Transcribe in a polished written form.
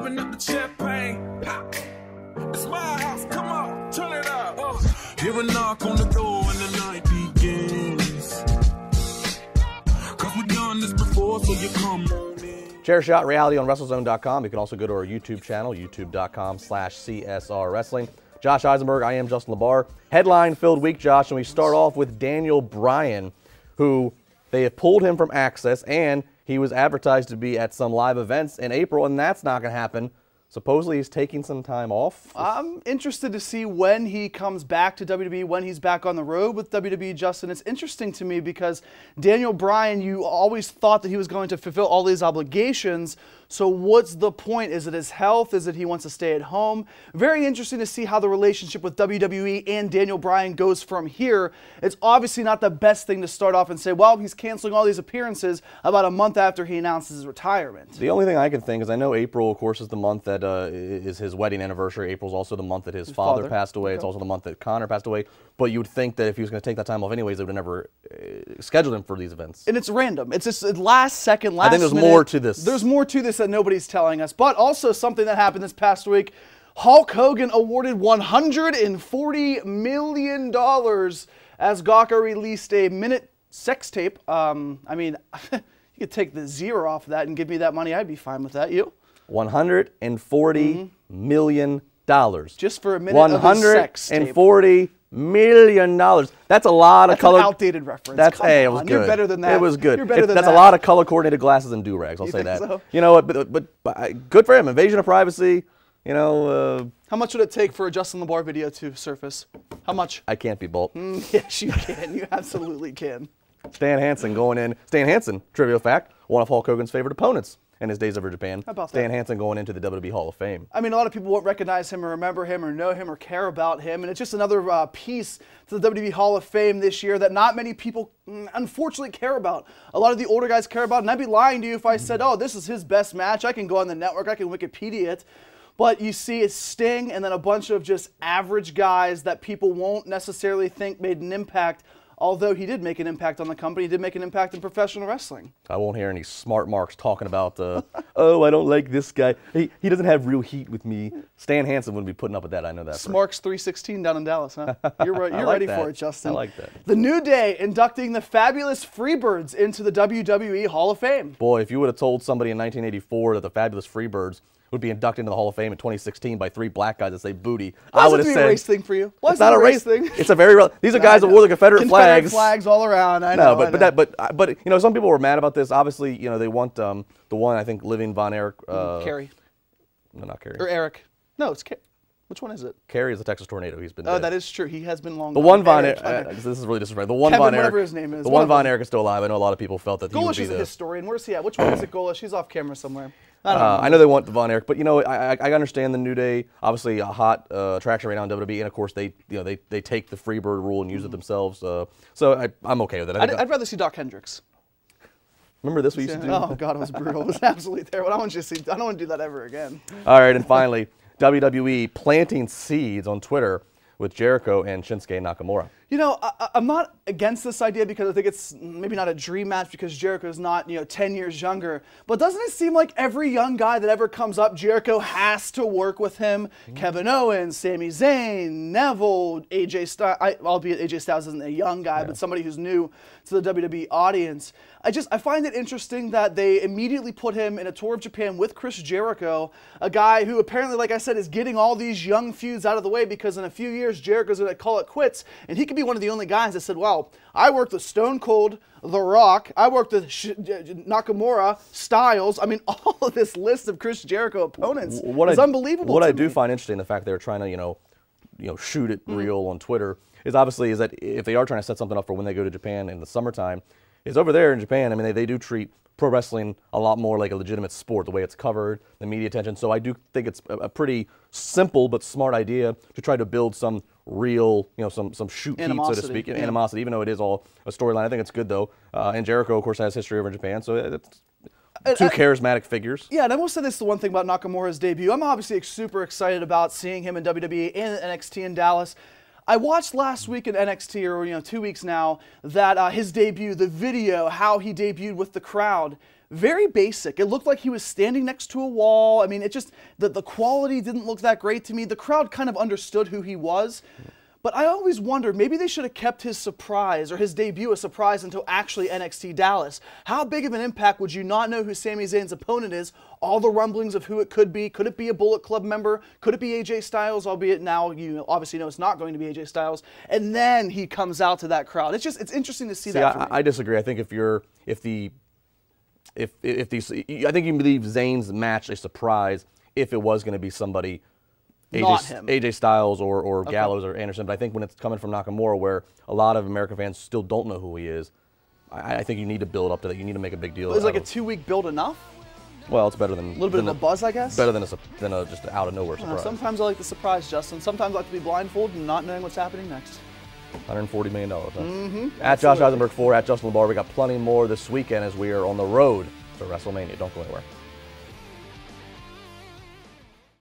open up the champagne. Pop. It's my house, come on, turn it up. Hear a knock on the door and the night begins. Cause we've done this before, so you come on in. Chair Shot Reality on WrestleZone.com. You can also go to our YouTube channel, youtube.com/CSR Wrestling. Josh Eisenberg, I am Justin LaBar. Headline-filled week, Josh, and we start off with Daniel Bryan, who they have pulled him from Access, and he was advertised to be at some live events in April, and that's not going to happen. Supposedly he's taking some time off. I'm interested to see when he comes back to WWE, when he's back on the road with WWE, Justin. It's interesting to me because Daniel Bryan, you always thought that he was going to fulfill all these obligations. So what's the point? Is it his health? Is it he wants to stay at home? Very interesting to see how the relationship with WWE and Daniel Bryan goes from here. It's obviously not the best thing to start off and say, well, he's canceling all these appearances about a month after he announces his retirement. The only thing I can think is I know April, of course, is the month that is his wedding anniversary. April's also the month that his father passed away. Okay. It's also the month that Connor passed away. But you would think that if he was going to take that time off anyways, they would have never scheduled him for these events. And it's random. It's just last second, last minute. I think there's more to this. There's more to this that nobody's telling us. But also something that happened this past week, Hulk Hogan awarded $140 million as Gawker released a minute sex tape. I mean, you could take the zero off of that and give me that money. I'd be fine with that. You? $140 million. Just for a minute of a sex tape. $140 million. That's a lot of color. That's an outdated reference. That's, hey, it was good. You're better than that. It was good. You're better than that. That's a lot of color-coordinated glasses and do-rags, I'll say that. So? You know what, but good for him. Invasion of privacy, you know. How much would it take for a Justin LaBar video to surface? How much? I can't be bold. Yes, you can. You absolutely can. Stan Hansen going in. Stan Hansen, trivia fact, one of Hulk Hogan's favorite opponents in his days over Japan. How about Stan that? Hansen going into the WWE Hall of Fame. I mean, a lot of people won't recognize him or remember him or know him or care about him, and it's just another piece to the WWE Hall of Fame this year that not many people, unfortunately, care about. A lot of the older guys care about, and I'd be lying to you if I said, oh, this is his best match. I can go on the network, I can Wikipedia it. But you see it's Sting and then a bunch of just average guys that people won't necessarily think made an impact. Although he did make an impact on the company, he did make an impact in professional wrestling. I won't hear any smart marks talking about, oh, I don't like this guy. He doesn't have real heat with me. Stan Hansen wouldn't be putting up with that, I know that. Smarks 316 down in Dallas, huh? You're like ready that. for it, Justin. I like that. The New Day inducting the Fabulous Freebirds into the WWE Hall of Fame. Boy, if you would have told somebody in 1984 that the Fabulous Freebirds would be inducted into the Hall of Fame in 2016 by 3 black guys that say booty, I would have said. Why is it a race thing for you? Why it's not a race thing. It's a very. These are guys that wore the Confederate flags. Flags all around. I know. But you know, some people were mad about this. Obviously, you know, they want the one, I think, Living Von Erich. Carey. No, not Carey. Or Eric. No, it's Carey. Which one is it? Carey is the Texas Tornado. He's been. Oh, dead. that is true. He has been long. The one Von Erich. This is really disrespectful. The one Kevin, Von Erich. whatever his name is. The one Von Erich is still alive. I know a lot of people felt that he would be is a the historian. Where's he at? Which one is it, Gola? She's off camera somewhere. I know they want the Von Erich, but you know, I understand the New Day. Obviously, a hot attraction right now in WWE, and of course they take the Freebird rule and use it themselves. So I'm okay with it. I'd rather see Doc Hendricks. Remember this we used to do? Oh God, it was brutal. It was absolutely terrible. I don't want you to see. I don't want to do that ever again. All right, and finally, WWE planting seeds on Twitter with Jericho and Shinsuke Nakamura. You know, I'm not against this idea because I think it's maybe not a dream match because Jericho's not, 10 years younger. But doesn't it seem like every young guy that ever comes up, Jericho has to work with him? Kevin Owens, Sami Zayn, Neville, AJ Styles, albeit AJ Styles isn't a young guy, but somebody who's new to the WWE audience. I find it interesting that they immediately put him in a tour of Japan with Chris Jericho, a guy who apparently, like I said, is getting all these young feuds out of the way because in a few years, Jericho's going to call it quits, and he could be one of the only guys that said, well, I worked with Stone Cold, The Rock, I worked with Nakamura, Styles. I mean, all of this list of Chris Jericho opponents is unbelievable. What I do find interesting, the fact they're trying to, shoot it real on Twitter, is obviously is that if they are trying to set something up for when they go to Japan in the summertime, is over there in Japan, I mean, they do treat pro wrestling a lot more like a legitimate sport, the way it's covered, the media attention. So I do think it's a pretty simple but smart idea to try to build some real, some shoot heat, so to speak, animosity, even though it is all a storyline. I think it's good, though. And Jericho, of course, has history over in Japan, so it's two charismatic figures. Yeah, and I will say this, the one thing about Nakamura's debut. I'm obviously super excited about seeing him in WWE and NXT in Dallas. I watched last week in NXT, or 2 weeks now, that his debut, the video, how he debuted with the crowd. very basic. It looked like he was standing next to a wall. I mean, it just, the quality didn't look that great to me. The crowd kind of understood who he was. But I always wondered, maybe they should have kept his surprise or his debut a surprise until actually NXT Dallas. How big of an impact would you not know who Sami Zayn's opponent is? All the rumblings of who it could be. Could it be a Bullet Club member? Could it be AJ Styles? Albeit now you obviously know it's not going to be AJ Styles. And then he comes out to that crowd. It's interesting to see that. For me. I disagree. I think I think you believe Zayn's match a surprise if it was going to be somebody. Not him. AJ Styles or Gallows or Anderson, but I think when it's coming from Nakamura, where a lot of American fans still don't know who he is, I think you need to build up to that. You need to make a big deal. Is like a 2-week build enough? Well, it's better than a little bit of a buzz, I guess. Better than a just out of nowhere surprise. Sometimes I like the surprise, Justin. Sometimes I like to be blindfolded and not knowing what's happening next. $140 million. Huh? At Josh Eisenberg 4, at Justin LeBar. We got plenty more this weekend as we are on the road to WrestleMania. Don't go anywhere.